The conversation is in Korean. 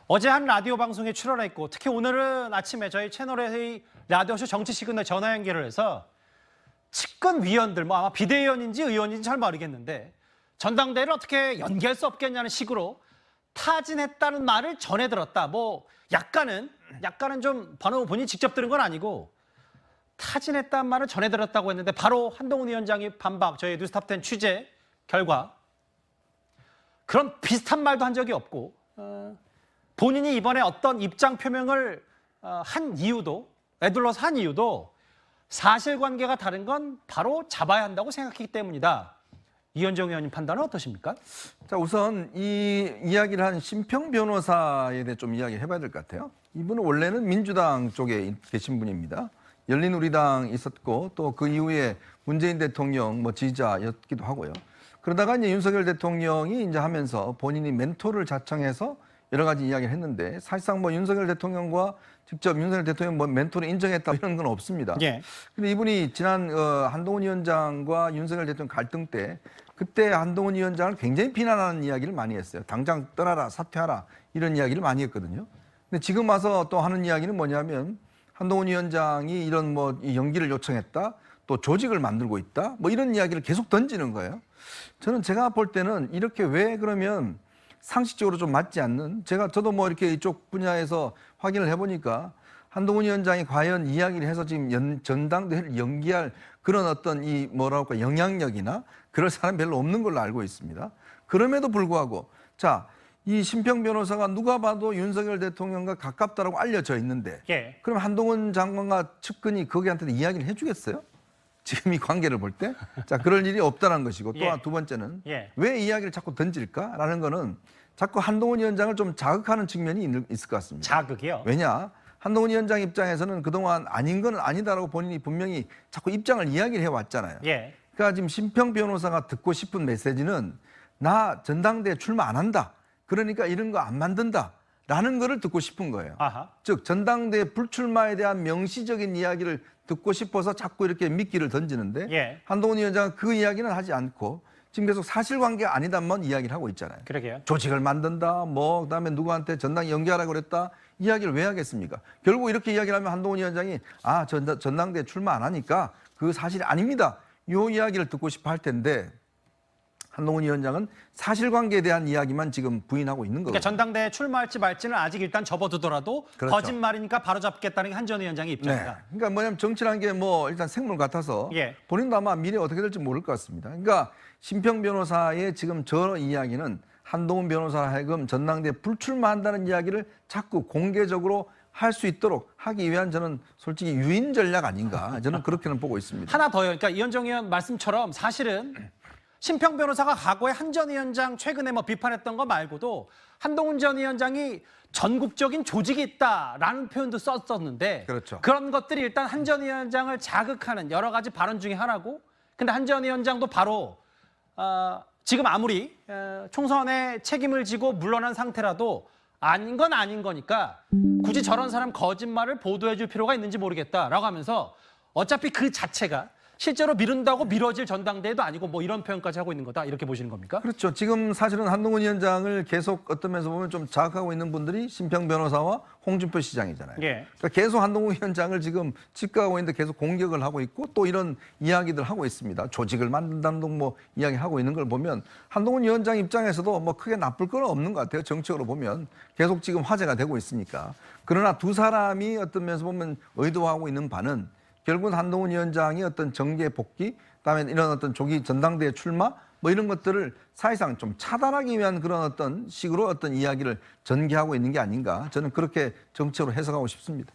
어제 한 라디오 방송에 출연했고 특히 오늘은 아침에 저희 채널의 라디오쇼 정치 시그널 전화 연결을 해서 측근 위원들, 아마 비대위원인지 의원인지 잘 모르겠는데 전당대회를 어떻게 연기할 수 없겠냐는 식으로 타진했다는 말을 전해 들었다. 약간은 좀 본인이 직접 들은 건 아니고 타진했다는 말을 전해 들었다고 했는데 바로 한동훈 위원장이 반박, 저희 뉴스탑10 취재 결과 그런 비슷한 말도 한 적이 없고 본인이 이번에 어떤 입장 표명을 한 이유도, 애둘러서 한 이유도 사실관계가 다른 건 바로 잡아야 한다고 생각했기 때문이다. 이현정 의원님 판단은 어떠십니까? 자, 우선 이 이야기를 한 심평 변호사에 대해 좀 이야기를 해봐야 될 것 같아요. 이분은 원래는 민주당 쪽에 계신 분입니다. 열린우리당 있었고 또 그 이후에 문재인 대통령 지지자였기도 하고요. 그러다가 이제 윤석열 대통령이 이제 하면서 본인이 멘토를 자청해서 여러 가지 이야기를 했는데 사실상 윤석열 대통령과 직접 윤석열 대통령 멘토를 인정했다 이런 건 없습니다. 예. 근데 이분이 지난 한동훈 위원장과 윤석열 대통령 갈등 때 그때 한동훈 위원장을 굉장히 비난하는 이야기를 많이 했어요. 당장 떠나라, 사퇴하라 이런 이야기를 많이 했거든요. 근데 지금 와서 또 하는 이야기는 뭐냐면 한동훈 위원장이 이런 이 연기를 요청했다, 또 조직을 만들고 있다, 이런 이야기를 계속 던지는 거예요. 제가 볼 때는 이렇게 왜 그러면 상식적으로 좀 맞지 않는, 저도 이렇게 이쪽 분야에서 확인을 해보니까 한동훈 위원장이 과연 이야기를 해서 지금 전당대회를 연기할 그런 어떤 영향력이나 그럴 사람 별로 없는 걸로 알고 있습니다. 그럼에도 불구하고 이 심평 변호사가 누가 봐도 윤석열 대통령과 가깝다라고 알려져 있는데 예. 그럼 한동훈 장관과 측근이 거기한테 이야기를 해주겠어요? 지금 이 관계를 볼 때? 그럴 일이 없다는 것이고 또 예. 두 번째는 예. 왜 이야기를 자꾸 던질까라는 거는 자꾸 한동훈 위원장을 좀 자극하는 측면이 있을 것 같습니다. 자극이요? 왜냐? 한동훈 위원장 입장에서는 그동안 아닌 건 아니다라고 본인이 분명히 자꾸 입장을 이야기를 해왔잖아요. 예. 그러니까 지금 심평 변호사가 듣고 싶은 메시지는 나 전당대회 출마 안 한다. 그러니까 이런 거 안 만든다. 라는 거를 듣고 싶은 거예요. 아하. 즉 전당대회 불출마에 대한 명시적인 이야기를 듣고 싶어서 자꾸 이렇게 미끼를 던지는데 예. 한동훈 위원장은 그 이야기는 하지 않고 지금 계속 사실관계가 아니다만 이야기를 하고 있잖아요. 그러게요. 조직을 만든다, 그다음에 누구한테 전당 연기하라고 그랬다, 이야기를 왜 하겠습니까? 결국 이렇게 이야기를 하면 한동훈 위원장이 전당대회 출마 안 하니까 그 사실이 아닙니다. 이 이야기를 듣고 싶어 할 텐데 한동훈 위원장은 사실관계에 대한 이야기만 지금 부인하고 있는 거예요. 그러니까 전당대회 출마할지 말지는 아직 일단 접어두더라도 그렇죠. 거짓말이니까 바로잡겠다는 게 한 전 위원장의 입장이다. 네. 그러니까 뭐냐면 정치라는 게 일단 생물 같아서 예. 본인도 아마 미래 어떻게 될지 모를 것 같습니다. 그러니까 심평 변호사의 지금 저 이야기는 한동훈 변호사 하여금 전당대회 불출마한다는 이야기를 자꾸 공개적으로 할 수 있도록 하기 위한 저는 솔직히 유인 전략 아닌가 저는 그렇게는 보고 있습니다. 하나 더요. 그러니까 이현정 의원 말씀처럼 사실은 심평 변호사가 과거에 한 전 위원장 최근에 비판했던 거 말고도 한동훈 전 위원장이 전국적인 조직이 있다라는 표현도 썼었는데 그렇죠. 그런 것들이 일단 한 전 위원장을 자극하는 여러 가지 발언 중에 하나고 근데 한 전 위원장도 바로 지금 아무리 총선에 책임을 지고 물러난 상태라도 아닌 건 아닌 거니까 굳이 저런 사람 거짓말을 보도해 줄 필요가 있는지 모르겠다라고 하면서 어차피 그 자체가 실제로 미룬다고 미뤄질 전당대회도 아니고 이런 표현까지 하고 있는 거다 이렇게 보시는 겁니까? 그렇죠. 지금 사실은 한동훈 위원장을 계속 어떤 면에서 보면 좀 자극하고 있는 분들이 심평 변호사와 홍준표 시장이잖아요. 예. 그러니까 계속 한동훈 위원장을 지금 직가하고 있는데 계속 공격을 하고 있고 또 이런 이야기들 하고 있습니다. 조직을 만든다는 등 이야기하고 있는 걸 보면 한동훈 위원장 입장에서도 크게 나쁠 건 없는 것 같아요. 정치적으로 보면 계속 지금 화제가 되고 있으니까. 그러나 두 사람이 어떤 면에서 보면 의도하고 있는 바는 결국은 한동훈 위원장이 어떤 정계 복귀, 그다음에 이런 어떤 조기 전당대회 출마 이런 것들을 사실상 좀 차단하기 위한 그런 어떤 식으로 어떤 이야기를 전개하고 있는 게 아닌가 저는 그렇게 정치적으로 해석하고 싶습니다.